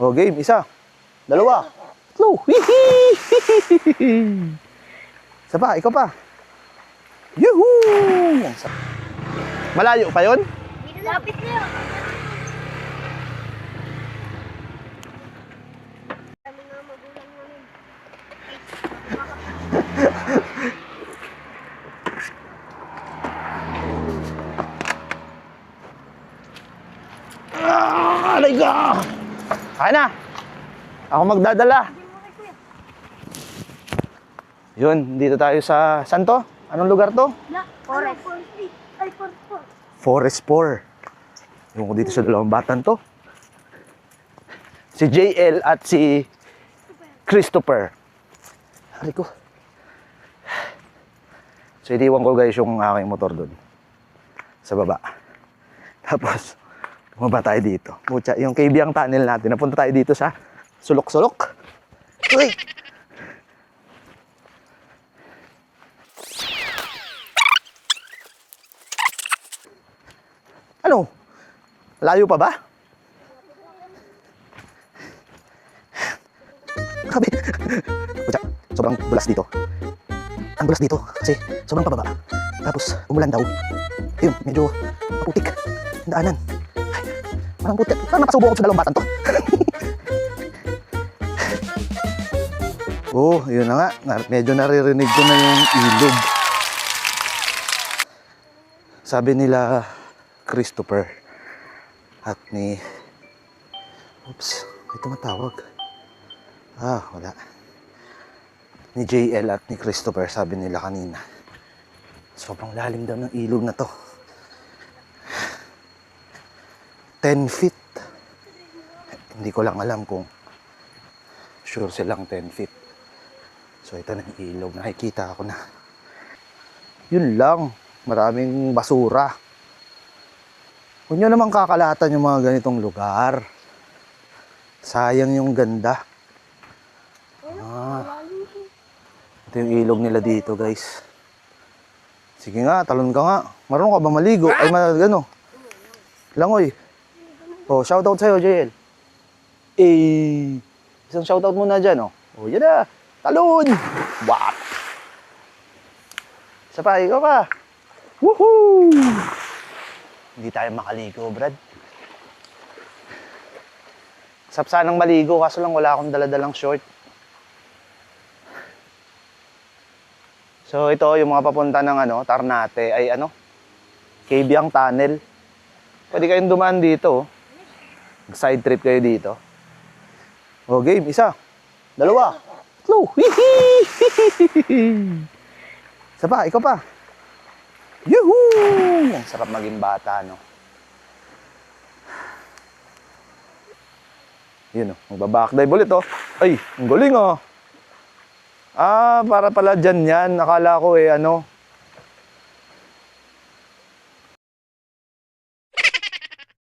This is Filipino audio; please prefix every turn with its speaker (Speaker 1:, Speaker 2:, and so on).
Speaker 1: O, game. Isa. Dalawa. Tatlo. Isa pa. Ikaw pa. Yuhuu! Malayo pa yun?
Speaker 2: Lapit na yun. Kami nga magulang namin.
Speaker 1: Alay ka! Kaya na! Ako magdadala. Yun, dito tayo sa... Saan to? Anong lugar to?
Speaker 2: Forest.
Speaker 1: Forest 4. Yung ko dito sa dalawang batan to. Si JL at si Christopher. Hari ko. So, iniwan ko guys yung aking motor doon. Sa baba. Tapos, bumaba tayo dito. Pucha, yung Kabyang Tunnel natin. Napunta tayo dito sa sulok-sulok. Uy! Ano? Layo pa ba? Grabe. Pucha, sobrang bulas dito. Ang bulas dito kasi sobrang pababa. Tapos, umulan daw. Ayun, medyo maputik. Yung daanan. Ay, parang putik. Parang nakasubo ako sa dalawang batan to. Oh, yun na nga. Medyo naririnig ko na yung ilog. Sabi nila Christopher at ni... Oops, may tumatawag. Ah, wala. Ni JL at ni Christopher, sabi nila kanina. Sobrang lalim daw ng ilog na to. 10 feet. Hindi ko lang alam kung sure silang 10 feet. So ito na yung ilog. Nakikita ako na. Yun lang. Maraming basura. Huwag nyo naman kakalatan yung mga ganitong lugar. Sayang yung ganda. Ah, ito yung ilog nila dito guys. Sige nga, talon ka nga. Marunong ka ba maligo? Ay, ano? Langoy. Oh, shoutout sa'yo, JL. Eh, isang shoutout muna dyan, oh. Oh, yan na. Talon! Wow! Isa pa, ikaw pa. Woohoo! Hindi tayo makaligo, Brad. Sap sanang maligo, kaso lang wala akong daladalang short. So, ito, yung mga papunta ng Ternate, ay Kabyang Tunnel. Pwede kayong dumaan dito. Side trip kayo dito. O, game. Isa. Dalawa. Tatlo. Isa pa. Ikaw pa. Yuhuu! Ang sarap maging bata, no? Yun, magbabackdive ulit, oh. Ay, ang galing, oh. Ah, para pala dyan yan. Akala ko,